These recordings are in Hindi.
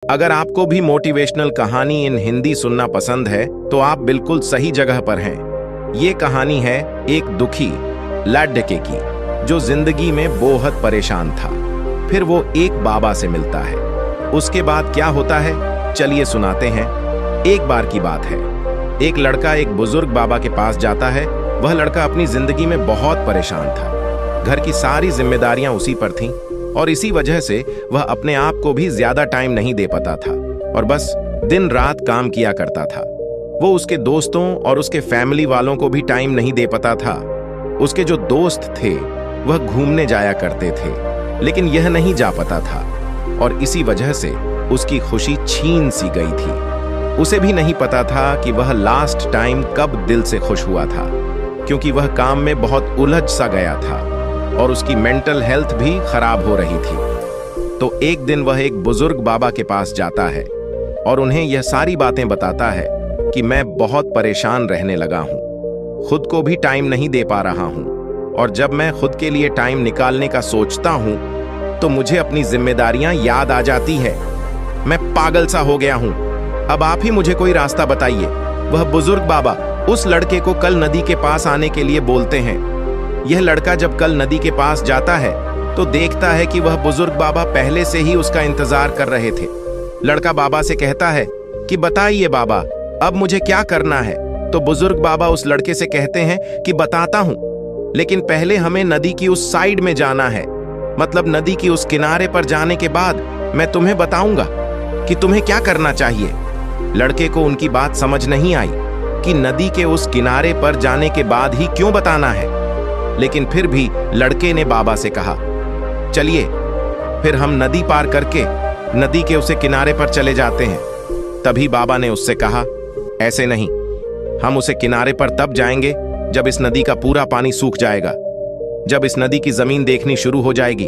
अगर आपको भी मोटिवेशनल कहानी इन हिंदी सुनना पसंद है तो आप बिल्कुल सही जगह पर हैं। ये कहानी है एक दुखी लड़के की जो जिंदगी में बेहद परेशान था। फिर वो एक बाबा से मिलता है। उसके बाद क्या होता है, चलिए सुनाते हैं। एक बार की बात है, एक लड़का एक बुजुर्ग बाबा के पास जाता है। वह लड़का अपनी जिंदगी में बहुत परेशान था। घर की सारी जिम्मेदारियां उसी पर थीं और इसी वजह से वह अपने आप को भी ज्यादा टाइम नहीं दे पाता था और बस दिन रात काम किया करता था। वो उसके दोस्तों और उसके फैमिली वालों को भी टाइम नहीं दे पाता था। उसके जो दोस्त थे वह घूमने जाया करते थे, लेकिन यह नहीं जा पाता था और इसी वजह से उसकी खुशी छीन सी गई थी। उसे भी नहीं पता था कि वह लास्ट टाइम कब दिल से खुश हुआ था, क्योंकि वह काम में बहुत उलझ सा गया था और उसकी मेंटल हेल्थ भी खराब हो रही थी। तो एक दिन वह एक बुजुर्ग बाबा के पास जाता है और उन्हें यह सारी बातें बताता है कि मैं बहुत परेशान रहने लगा हूं, खुद को भी टाइम नहीं दे पा रहा हूं और जब मैं खुद के लिए टाइम निकालने का सोचता हूं तो मुझे अपनी जिम्मेदारियां याद आ जाती है। मैं पागल सा हो गया हूं, अब आप ही मुझे कोई रास्ता बताइए। वह बुजुर्ग बाबा उस लड़के को कल नदी के पास आने के लिए बोलते हैं। यह लड़का जब कल नदी के पास जाता है तो देखता है कि वह बुजुर्ग बाबा पहले से ही उसका इंतजार कर रहे थे। लड़का बाबा से कहता है कि बताइए बाबा, अब मुझे क्या करना है। तो बुजुर्ग बाबा उस लड़के से कहते हैं कि बताता हूं, लेकिन पहले हमें नदी की उस साइड में जाना है, मतलब नदी की उस किनारे पर जाने के बाद मैं तुम्हें बताऊंगा कि तुम्हें क्या करना चाहिए। लड़के को उनकी बात समझ नहीं आई कि नदी के उस किनारे पर जाने के बाद ही क्यों बताना है, लेकिन फिर भी लड़के ने बाबा से कहा, चलिए फिर हम नदी पार करके नदी के उसे किनारे पर चले जाते हैं। तभी बाबा ने उससे कहा, ऐसे नहीं, हम उसे किनारे पर तब जाएंगे जब इस नदी का पूरा पानी सूख जाएगा। जब इस नदी की जमीन देखनी शुरू हो जाएगी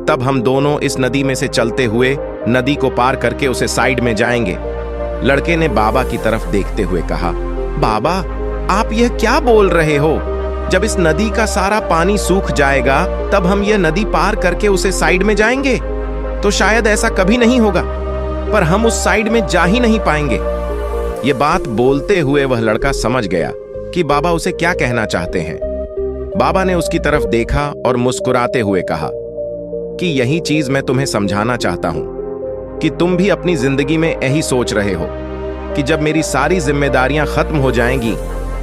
तब हम दोनों इस नदी में से चलते हुए नदी को पार करके उसे साइड में जाएंगे। लड़के ने बाबा की तरफ देखते हुए कहा, बाबा आप यह क्या बोल रहे हो? जब इस नदी का सारा पानी सूख जाएगा तब हम यह नदी पार करके उसे साइड में जाएंगे? तो शायद ऐसा कभी नहीं होगा, पर हम उस साइड में जा ही नहीं पाएंगे। यह बात बोलते हुए वह लड़का समझ गया कि बाबा उसे क्या कहना चाहते हैं। बाबा ने उसकी तरफ देखा और मुस्कुराते हुए कहा कि यही चीज मैं तुम्हें समझाना चाहता हूं कि तुम भी अपनी जिंदगी में यही सोच रहे हो कि जब मेरी सारी जिम्मेदारियां खत्म हो जाएंगी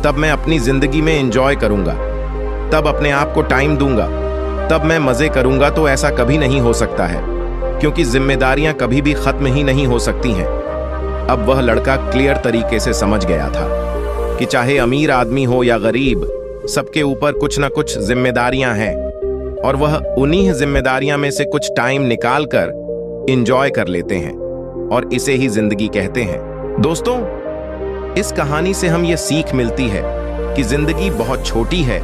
तब मैं अपनी जिंदगी में एंजॉय करूंगा, तब अपने आप को टाइम दूंगा, तब मैं मजे करूंगा। तो ऐसा कभी नहीं हो सकता है, क्योंकि जिम्मेदारियां कभी भी खत्म ही नहीं हो सकती हैं। अब वह लड़का क्लियर तरीके से समझ गया था कि चाहे अमीर आदमी हो या गरीब, सबके ऊपर कुछ ना कुछ जिम्मेदारियां हैं और वह उन्हीं जिम्मेदारियां में से कुछ टाइम निकाल कर एंजॉय कर लेते हैं और इसे ही जिंदगी कहते हैं। दोस्तों, इस कहानी से हम ये सीख मिलती है कि जिंदगी बहुत छोटी है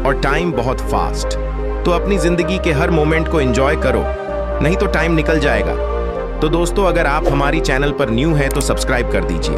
और टाइम बहुत फास्ट। तो अपनी जिंदगी के हर मोमेंट को एंजॉय करो, नहीं तो टाइम निकल जाएगा। तो दोस्तों, अगर आप हमारी चैनल पर न्यू हैं तो सब्सक्राइब कर दीजिए।